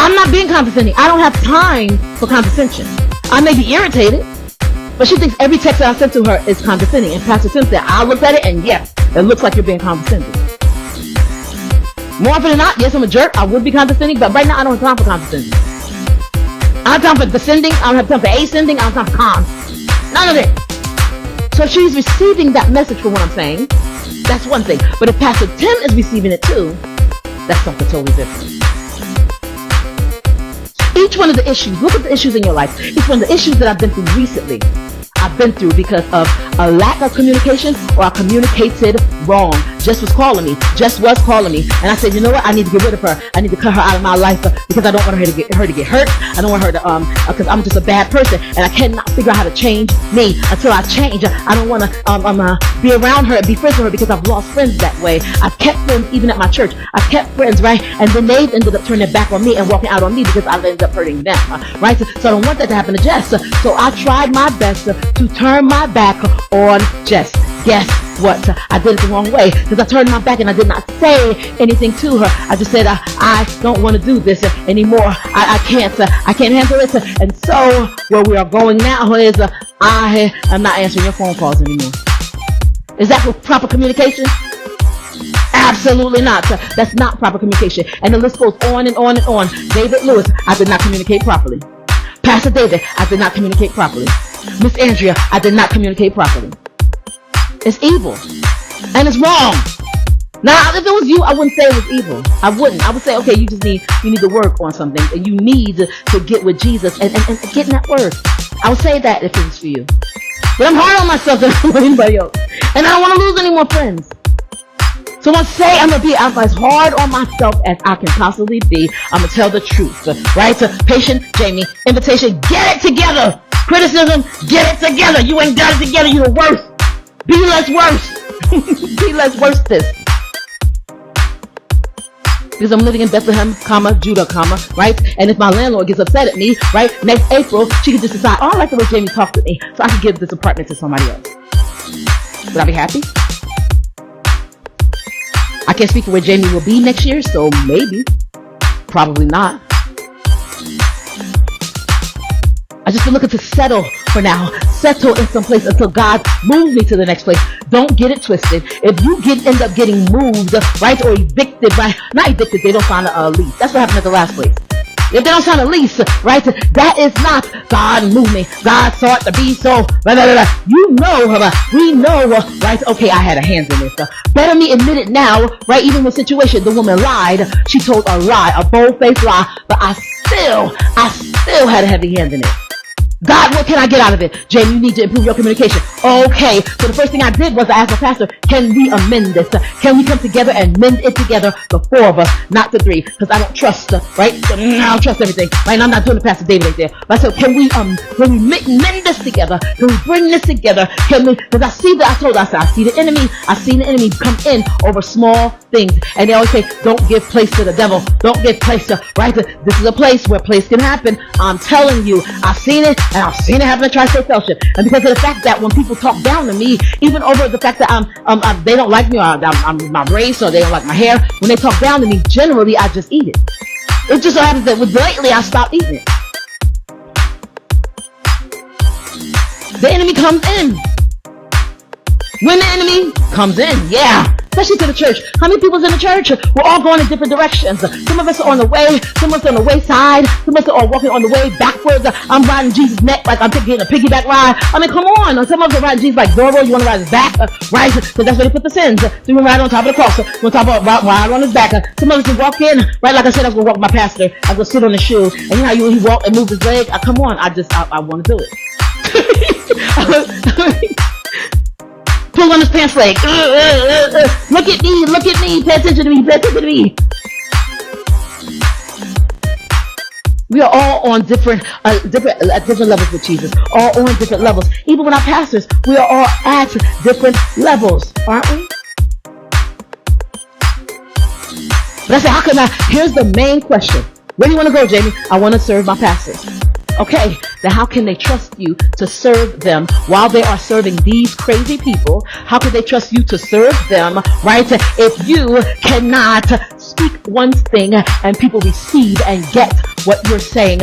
I'm not being condescending. I don't have time for condescension. I may be irritated, but she thinks every text that I sent to her is condescending. And Pastor Tim said, I looked at it and yes, it looks like you're being condescending. More often than not, yes, I'm a jerk. I would be condescending, but right now I don't have time for condescending. I don't have time for descending. I don't have time for ascending. I don't have time for cons. None of it. So if she's receiving that message for what I'm saying, that's one thing. But if Pastor Tim is receiving it too, that's something totally different. Each one of the issues, look at the issues in your life. Each one of the issues that I've been through recently, I've been through because of a lack of communication, or I communicated wrong. Jess was calling me. And I said, you know what? I need to get rid of her. I need to cut her out of my life because I don't want her to get hurt. I don't want her to, because I'm just a bad person and I cannot figure out how to change me until I change. I don't want to be around her and be friends with her because I've lost friends that way. I've kept friends even at my church. I've kept friends, right? And then they've ended up turning their back on me and walking out on me because I ended up hurting them, right? So I don't want that to happen to Jess. So I tried my best to turn my back on Jess. Guess what? I did it the wrong way because I turned my back and I did not say anything to her. I just said, I don't want to do this anymore. I can't handle it. And so where we are going now is I am not answering your phone calls anymore. Is that proper communication? Absolutely not. That's not proper communication. And the list goes on and on and on. David Lewis, I did not communicate properly. Pastor David, I did not communicate properly. Miss Andrea, I did not communicate properly. It's evil. And it's wrong. Now, if it was you, I wouldn't say it was evil. I wouldn't. I would say, okay, you need to work on something. And you need to get with Jesus and get in that word. I would say that if it was for you. But I'm hard on myself than I'm anybody else. And I don't want to lose any more friends. So I say I'm going to be as hard on myself as I can possibly be. I'm going to tell the truth. Right? So, patient, Jamie, invitation, get it together. Criticism, get it together. You ain't got it together. You're the worst. Be less worse. Be less worse this. Because I'm living in Bethlehem, Judah, right? And if my landlord gets upset at me, right, next April, she can just decide, oh, I like the way Jamie talked to me, so I can give this apartment to somebody else. Would I be happy? I can't speak for where Jamie will be next year, so maybe. Probably not. I just been looking to settle for now. Settle in some place until God moves me to the next place. Don't get it twisted. If you end up getting moved, right, or evicted, right? Not evicted, they don't sign a lease. That's what happened at the last place. If they don't sign a lease, right, that is not God moved me. God saw it to be so. Blah, blah, blah. You know, we know, right? Okay, I had a hand in this. Better me admit it now, right? Even when situation, the woman lied. She told a lie, a bold-faced lie, but I still had a heavy hand in it. God, what can I get out of it? Jamie, you need to improve your communication. Okay, so the first thing I did was I asked the pastor, can we amend this? Can we come together and mend it together, the four of us, not the three? Because I don't trust, right? I don't trust everything, right? And I'm not doing the Pastor David right there. But I said, can we mend this together? Can we bring this together? Because I see I see the enemy come in over small things. And they always say, don't give place to the devil. Don't give place to, right? This is a place where place can happen. I'm telling you, I've seen it. And I've seen it happen at Tri-State Fellowship. And because of the fact that when people talk down to me, even over the fact that they don't like me, or I'm my race, or they don't like my hair, when they talk down to me, generally I just eat it. It just so happens that lately I stopped eating it. The enemy comes in. When the enemy comes in, yeah. Especially to the church. How many people's in the church? We're all going in different directions. Some of us are on the way. Some of us are on the way side. Some of us are walking on the way backwards. I'm riding Jesus' neck like I'm taking a piggyback ride. I mean, come on. Some of us are riding Jesus like Zorro. You want to ride his back? Right? Because that's where they put the sins. So you want to ride on top of the cross. You want to ride on his back. Some of us will walk in. Right? Like I said, I was going to walk with my pastor. I was going to sit on his shoe. And you know how he walk and move his leg? Come on. I want to do it. Pull on his pants leg. Look at me. Pay attention to me. We are all on different levels with Jesus. All on different levels. Even with our pastors, we are all at different levels, aren't we? But I said, here's the main question. Where do you want to go, Jamie? I want to serve my pastors. Okay, then how can they trust you to serve them while they are serving these crazy people? How can they trust you to serve them, right? If you cannot speak one thing and people receive and get what you're saying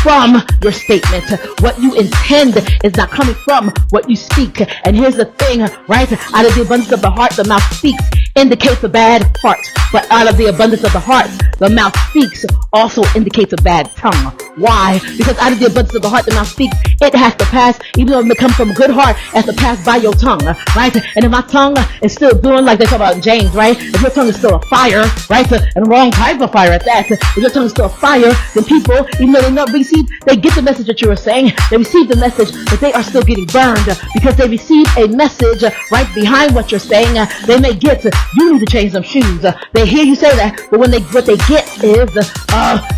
from your statement. What you intend is not coming from what you speak. And here's the thing, right? Out of the abundance of the heart, the mouth speaks, indicates a bad heart. But out of the abundance of the heart, the mouth speaks, also indicates a bad tongue. Why? Because out of the abundance of the heart, the mouth speaks. It has to pass, even though it may come from a good heart, it has to pass by your tongue, right? And if my tongue is still doing like they talk about in James, right? If your tongue is still a fire, right? And the wrong type of fire at that. If your tongue is still a fire, then people, even though they not receive, they get the message that you are saying. They receive the message, but they are still getting burned because they receive a message right behind what you're saying. They may get, you need to change some shoes. They hear you say that, but what they get is,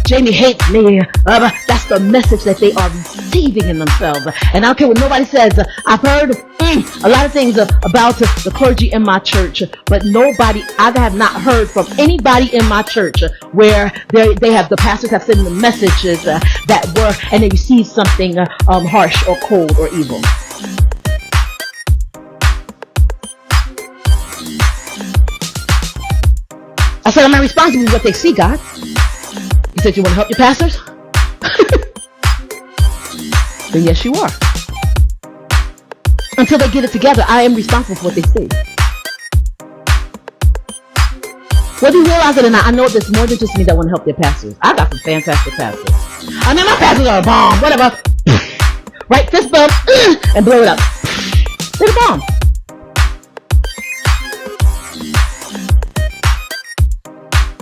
Jamie hates me. That's the message that they are receiving in themselves. And I don't care what nobody says. I've heard a lot of things about the clergy in my church, but I have not heard from anybody in my church where the pastors have sent the messages that were, and they received something harsh or cold or evil. I said, I'm not responsible for what they see, God. You said you want to help your pastors? Then yes, you are. Until they get it together, I am responsible for what they see. Whether you realize it or not, I know there's more than just me that want to help their pastors. I got some fantastic pastors. I mean, my pastors are a bomb, whatever. Right, fist bump, and blow it up. They're a bomb.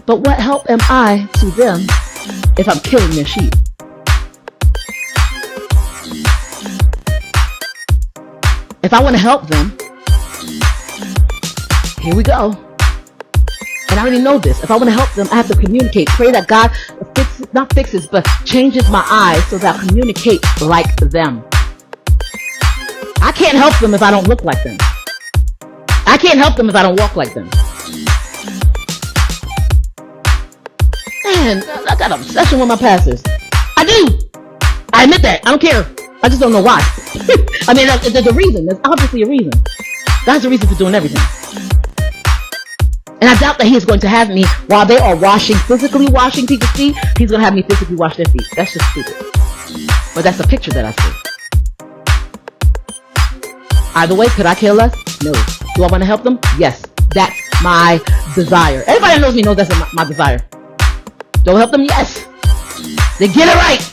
But what help am I to them if I'm killing their sheep? If I want to help them, here we go. And I already know this. If I want to help them, I have to communicate. Pray that God fixes, but changes my eyes so that I communicate like them. I can't help them if I don't look like them. I can't help them if I don't walk like them. Man, I got an obsession with my pastors. I do. I admit that. I don't care. I just don't know why. I mean, there's a reason. There's obviously a reason. That's the reason for doing everything. And I doubt that he is going to have me while they are physically washing people's feet. He's going to have me physically wash their feet. That's just stupid. But that's the picture that I see. Either way, could I care less? No. Do I want to help them? Yes. That's my desire. Everybody that knows me knows that's my desire. Do I help them? Yes. They get it right.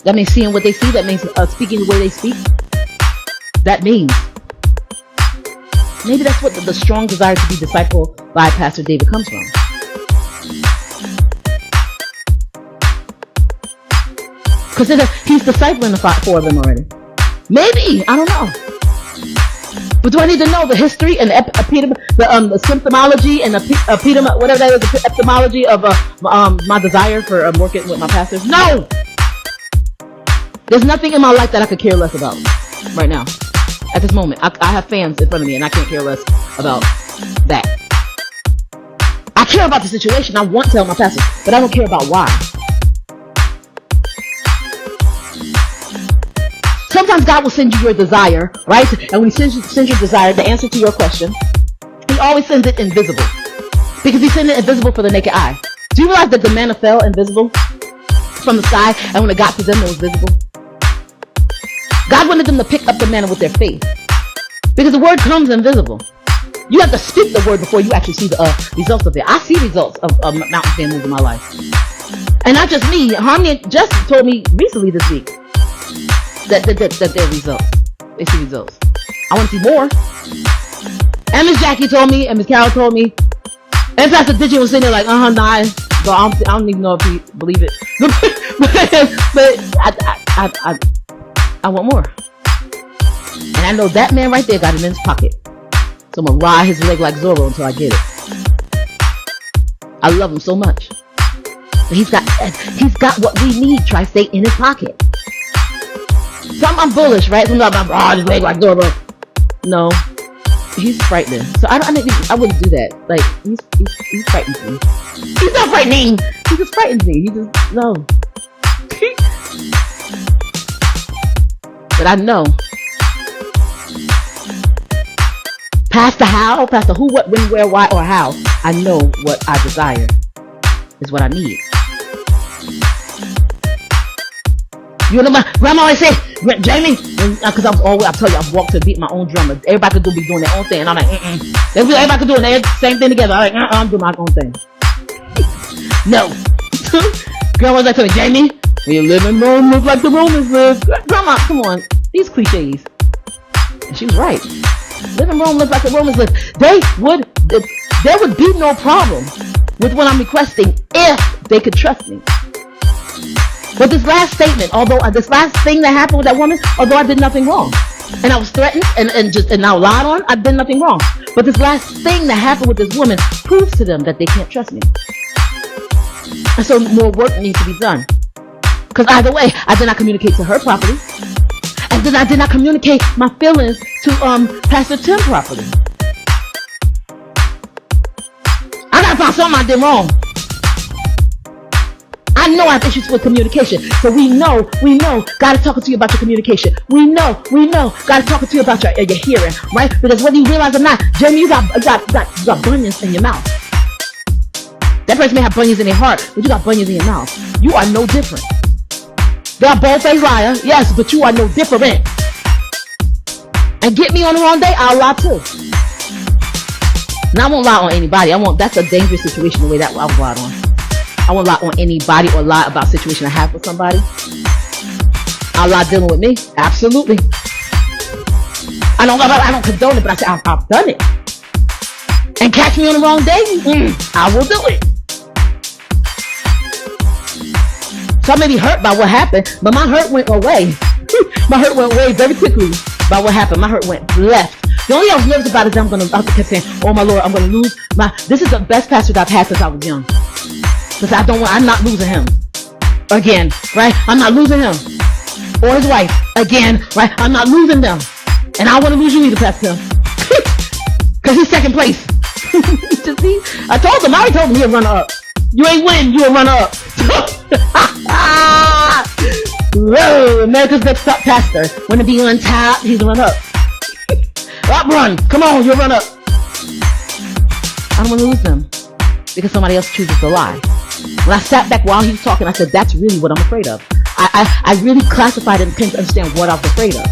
That means seeing what they see. That means speaking the way they speak. That means maybe that's what the strong desire to be discipled by Pastor David comes from. Because he's discipling the 4 of them already. Maybe, I don't know. But do I need to know the history and the symptomology and the whatever that is, the epidemiology of my desire for working with my pastors? No. There's nothing in my life that I could care less about right now. At this moment, I have fans in front of me, and I can't care less about that. I care about the situation. I want to help my pastors, but I don't care about why. Sometimes God will send you your desire, right? And when he sends your desire, the answer to your question, he always sends it invisible. Because he sends it invisible for the naked eye. Do you realize that the manna fell invisible from the sky, and when it got to them, it was visible? God wanted them to pick up the manna with their faith. Because the word comes invisible. You have to speak the word before you actually see the results of it. I see results of mountain fan moves in my life. And not just me. Harmony just told me recently this week that their results. They see results. I want to see more. And Miss Jackie told me, and Miss Carol told me, and Pastor Ditchin was sitting there like, nah. So I don't even know if he believe it. But I want more. And I know that man right there got it in his pocket. So I'm going to ride his leg like Zorro until I get it. I love him so much. He's got what we need, Tri-State, in his pocket. So I'm bullish, right? So I'm not ride his leg like Zorro. No. He's frightening. So I wouldn't do that. Like, he's frightening me. He's not frightening. He just frightens me. He just, no. But I know Past the how, past the who, what, when, where, why, or how, I know what I desire is what I need. You know, my grandma always say, Jamie, because I tell you, I've walked to beat my own drum. Everybody could be doing their own thing. And I'm like, everybody could do the same thing together. I'm like, I'm doing my own thing. No. Grandma's like, Jamie, your living room looks like the Romans live. Grandma, come on. These cliches. And she was right. Living room looks like the Romans live. There would be no problem with what I'm requesting if they could trust me. But this last statement, this last thing that happened with that woman, although I did nothing wrong, and I was threatened and now lied on, I did nothing wrong. But this last thing that happened with this woman proves to them that they can't trust me. And so more work needs to be done. Because either way, I did not communicate to her properly, and then I did not communicate my feelings to Pastor Tim properly. I gotta find something I did wrong. I know I have issues with communication. So we know, God is talking to you about your communication. We know, God is talking to you about your hearing, right? Because whether you realize or not, Jamie, you got bunions in your mouth. That person may have bunions in their heart, but you got bunions in your mouth. You are no different. They're a bold-faced liar, yes, but you are no different. And get me on the wrong day, I'll lie too. Now I won't lie on anybody. That's a dangerous situation the way that I was lied on. I won't lie on anybody or lie about a situation I have with somebody. I'll lie dealing with me. Absolutely. I don't condone it, but I say I've done it. And catch me on the wrong day, I will do it. So I may be hurt by what happened, but my hurt went away. My hurt went away very quickly by what happened. My hurt went left. The only thing I was nervous about is I kept saying, oh my Lord, I'm going to lose this is the best pastor that I've had since I was young. Because I'm not losing him again, right? I'm not losing him or his wife again, right? I'm not losing them, and I want to lose you either, Pastor, because he's second place. I told him, I already told him he'll run up. You ain't win, you'll run up. Whoa, America's Next Top Pastor. When to be on top, he's run up. Up, run, come on, you'll run up. I don't want to lose them because somebody else chooses to lie. When I sat back while he was talking, I said, that's really what I'm afraid of. I really classified and came to understand what I was afraid of.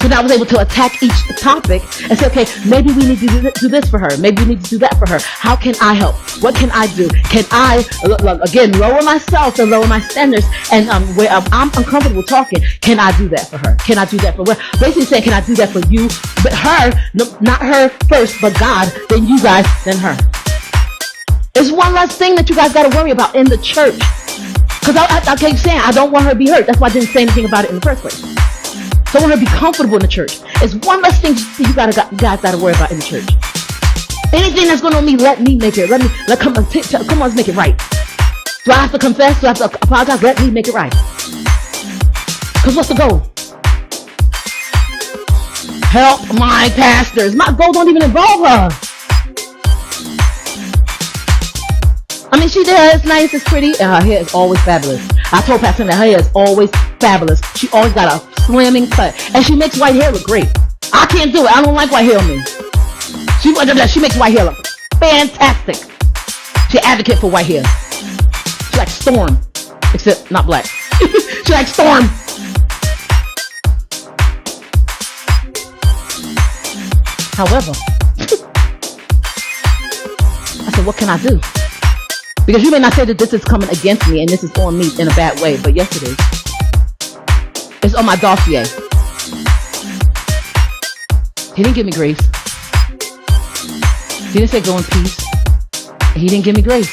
So now I was able to attack each topic and say, okay, maybe we need to do this for her. Maybe we need to do that for her. How can I help? What can I do? Can I, again, lower myself and lower my standards? And where I'm uncomfortable talking, can I do that for her? Can I do that for her? Basically saying, can I do that for you? But her, not her first, but God, then you guys, then her. There's one last thing that you guys got to worry about in the church. Because I keep saying, I don't want her to be hurt. That's why I didn't say anything about it in the first place. So I want her to be comfortable in the church. It's one less thing you guys got to worry about in the church. Anything that's going on me, let me make it. Come on, let's make it right. Do I have to confess? Do I have to apologize? Let me make it right. Because what's the goal? Help my pastors. My goal don't even involve her. I mean, she there, it's nice, it's pretty, and her hair is always fabulous. I told Pastor that her hair is always fabulous. She always got a slamming cut, and she makes white hair look great. I can't do it. I don't like white hair on me. She makes white hair look fantastic. She's an advocate for white hair. She's like Storm, except not black. She's like Storm. However, I said, what can I do? Because you may not say that this is coming against me and this is on me in a bad way, but yes it is. It's on my dossier. He didn't give me grace. He didn't say go in peace. He didn't give me grace.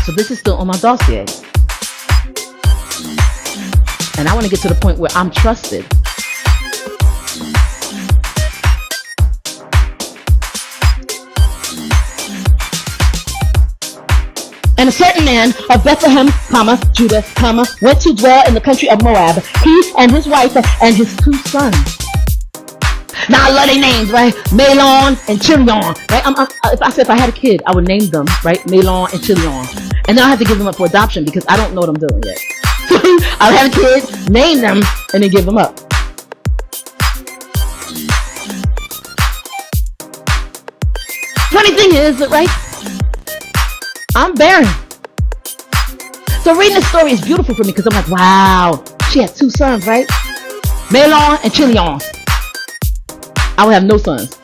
So this is still on my dossier. And I want to get to the point where I'm trusted. And a certain man of Bethlehem, Judah, went to dwell in the country of Moab, he and his wife and his 2 sons. Now I love their names, right? Mahlon and Chilion, right? If I had a kid, I would name them, right? Mahlon and Chilion. And then I have to give them up for adoption because I don't know what I'm doing yet. I'll have a kid, name them, and then give them up. is, right? I'm barren. So reading this story is beautiful for me because I'm like, wow, she had 2 sons, right? Mahlon and Chilion. I would have no sons.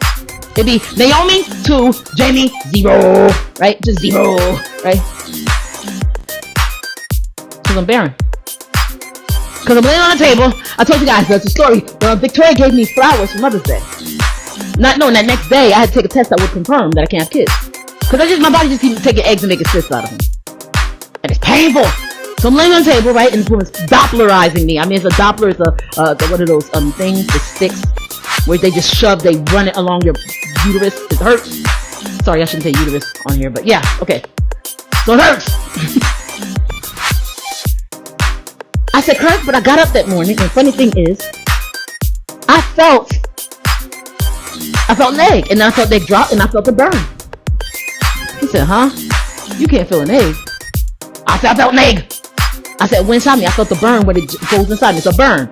It'd be Naomi 2, Jamie 0, right? Just 0, right? Because I'm barren. Because I'm laying on the table. I told you guys that's a story. Victoria gave me flowers for Mother's Day. Not knowing that next day I had to take a test that would confirm that I can't have kids. Because my body just keeps taking eggs and making cysts out of them. And it's painful. So I'm laying on the table, right? And this woman's Dopplerizing me. I mean, it's a Doppler. It's one of those things, the sticks, where they just they run it along your uterus. It hurts. Sorry, I shouldn't say uterus on here, but yeah, okay. So it hurts. I said, Kirk, but I got up that morning, and the funny thing is, I felt an egg, and then I felt the egg drop, and I felt the burn. He said, huh? You can't feel an egg. I said, I felt an egg. I said, when inside me, I felt the burn when it goes inside me. It's a burn.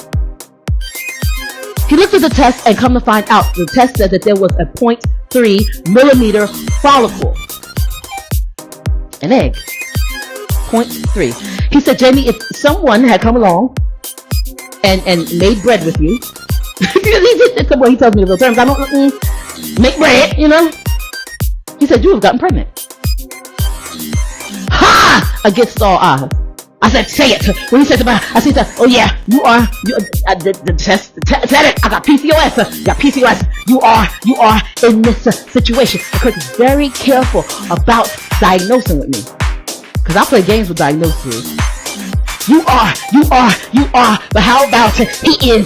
He looked at the test and come to find out, the test said that there was a 0.3 millimeter follicle. An egg. 0.3. He said, Jamie, if someone had come along and made bread with you, he tells me the real terms. I don't make bread, you know. He said, you have gotten pregnant. Ha! Against all odds. I said, say it. When he said to me, I said, oh yeah, the test said it. I got PCOS. Got PCOS. You are in this situation. Because he's very careful about diagnosing with me. Because I play games with diagnoses. You are, but how about he is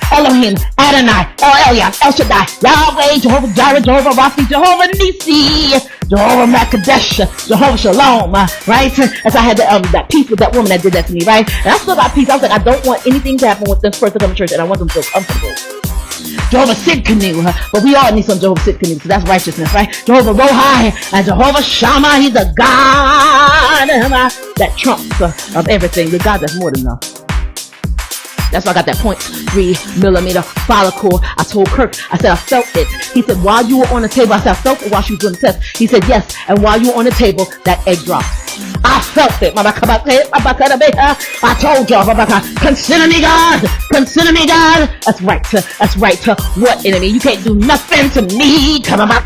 Elohim, Adonai, El Elyon, El Shaddai, Yahweh, Jehovah Jireh, Jehovah Rapha, Jehovah Nisi, Jehovah Makadesh, Jehovah Shalom, right? As I had that peace with that woman that did that to me, right? And I still got peace. I was like, I don't want anything to happen with this person coming to church, and I want them to feel comfortable. Jehovah Sidkenu, but we all need some Jehovah Sidkenu, because that's righteousness, right? Jehovah Rohi and Jehovah Shammah, he's a God that trumps of everything, the God that's more than enough. That's why I got that 0.3 millimeter follicle. I told Kirk, I said, I felt it. He said, while you were on the table, I said, I felt it while she was doing the test. He said, yes, and while you were on the table, that egg dropped. I felt it. I told y'all, consider me God. Consider me God. That's right. That's right. What enemy? You can't do nothing to me. Come on. As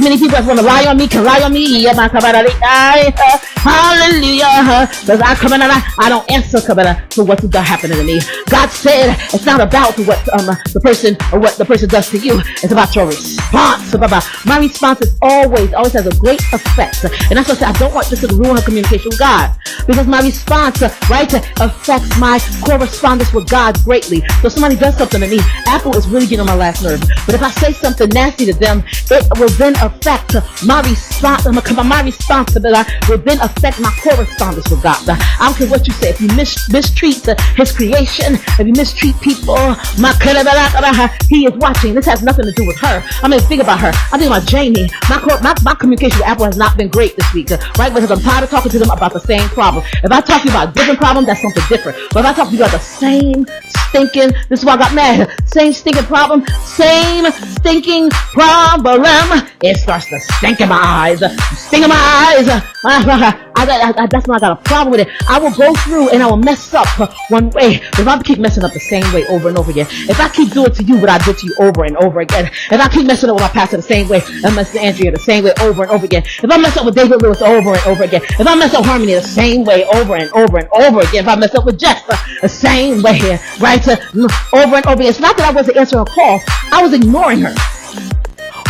many people as want to lie on me can lie on me. Hallelujah. Because I don't answer for what's happening to me. God said it's not about what the person or what the person does to you. It's about your response. My response is always has a great effect. And that's what I said. I don't want this to ruin her communication with God, because my response, affects my correspondence with God greatly. So if somebody does something to me, Apple is really getting on my last nerve. But if I say something nasty to them, it will then affect my response. My responsibility will then affect my correspondence with God. I don't care what you say. If you mistreat His creation, if you mistreat people, He is watching. This has nothing to do with her. I mean, think about her. I'm thinking about Jamie. My communication with Apple has not been great this week, right? Because I'm tired of talking to them about the same problem. If I talk to you about a different problem, that's something different. But if I talk to you about the same stinking, this is why I got mad. Same stinking problem, it starts to stink in my eyes. Sting in my eyes. That's why I got a problem with it. I will go through and I will mess up one way. If I keep messing up the same way over and over again, if I keep doing to you what I did to you over and over again, if I keep messing up with my pastor the same way, I mess with Andrea the same way over and over again, if I mess up with David Lewis over and over again, if I mess up Harmony the same way over and over and over again, if I mess up with Jeff the same way, right, over and over again. It's not that I wasn't answering a call, I was ignoring her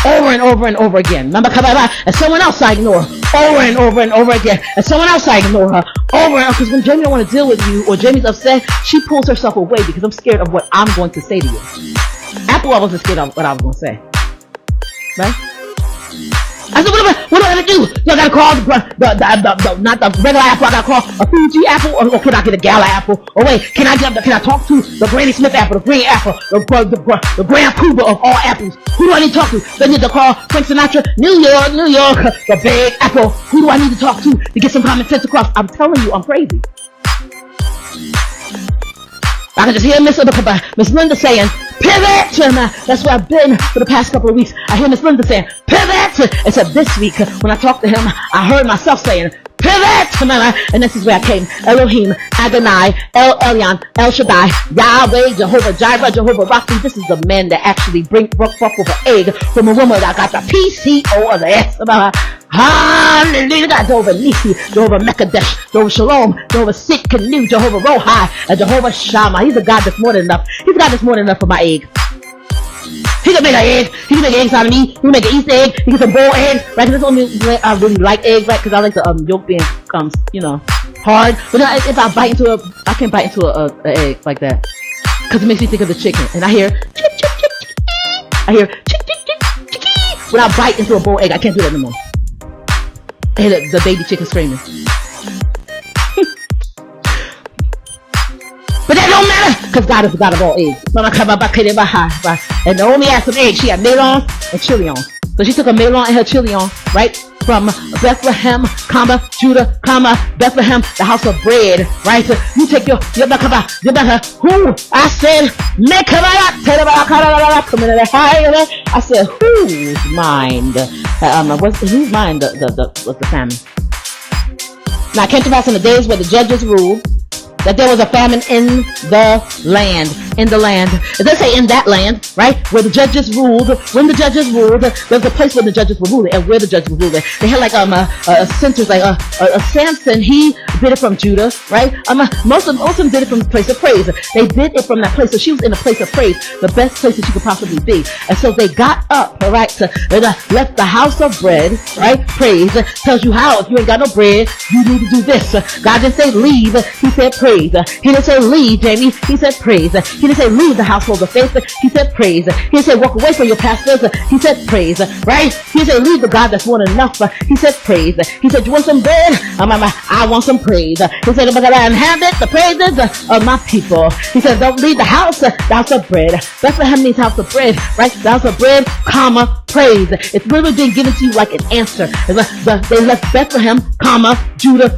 over and over and over again. And someone else I ignore over and over and over again. And someone else I ignore her over and over. Because when Jamie don't want to deal with you, or Jamie's upset, she pulls herself away because I'm scared of what I'm going to say to you. Apple, I wasn't scared of what I was going to say. Right? I said, what do I gotta do? You gotta call not the regular apple, I gotta call a Fuji apple, or can I get a Gala apple? Or wait, can I talk to the Granny Smith apple, the green apple, the Grand Poobah of all apples? Who do I need to talk to? Do I need to call Frank Sinatra? New York, the big apple. Who do I need to talk to get some common sense across? I'm telling you, I'm crazy. I can just hear Miss Linda saying, pivot. That's where I've been for the past couple of weeks. I hear Miss Linda saying, pivot. Except this week, when I talked to him, I heard myself saying, pivot. And this is where I came. Elohim, Adonai, El Elyon, El Shaddai, Yahweh, Jehovah Jireh, Jehovah Rapha. This is the man that actually broke forth with an egg from a woman that got the PCO of the S. Hallelujah. God, Jehovah Nisi, Jehovah Mekadesh, Jehovah Shalom, Jehovah Sitkanu, Jehovah Rohi, and Jehovah Shammah. He's a God that's more than enough. He's a God that's more than enough for my egg. He can make an egg. He can make eggs out of me. He can make an Easter egg. He can some boiled eggs. Right? Because that's the only way I really like eggs, right? Because I like the yolk being, hard. But if I bite into I can't bite into an egg like that. Because it makes me think of the chicken. And I hear, chip, chip, chip, chip. I hear, chip, chip, chip, chip, chip. When I bite into a boiled egg, I can't do that no more. I hear the baby chicken screaming. But that don't matter, because God is the God of all eggs. And Naomi had some eggs. She had melons and chilions. So she took a melon and her chilion, right? From Bethlehem, Judah, Bethlehem, the house of bread, right? So you take your who? I said, I said, whose mind? Whose mind was the famine? Now it came to pass in the days where the judges ruled, that there was a famine in the land. It doesn't say in that land, right? Where the judges ruled. When the judges ruled, there was a place where the judges were ruling, and where the judges were ruling. They had like centers, like Samson. He did it from Judah, right? Most of them did it from the place of praise. They did it from that place. So she was in a place of praise, the best place that she could possibly be. And so they got up, all right, left the house of bread, right? Praise tells you how. If you ain't got no bread, you need to do this. God didn't say leave. He said praise. He didn't say leave, Jamie. He said praise. He didn't say leave the household of faith. He said praise. He didn't say walk away from your pastors. He said praise, right? He didn't say leave the God that's more than enough. He said praise. He said, you want some bread? I want some praise. He said, because I inhabit the praises of my people. He said, don't leave the house of bread. Bethlehem means house of bread, right? The house of bread, praise. It's literally been given to you like an answer. They left Bethlehem, Judah,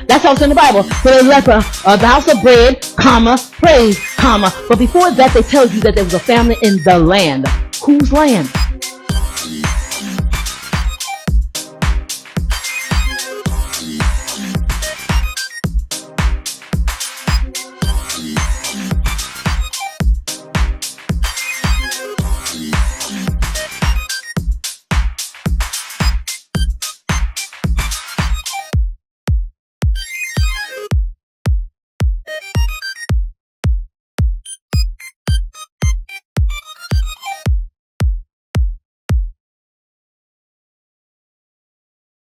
That's how it's in the Bible. So they left the house of bread, praise, But before that, they tell you that there was a famine in the land. Whose land?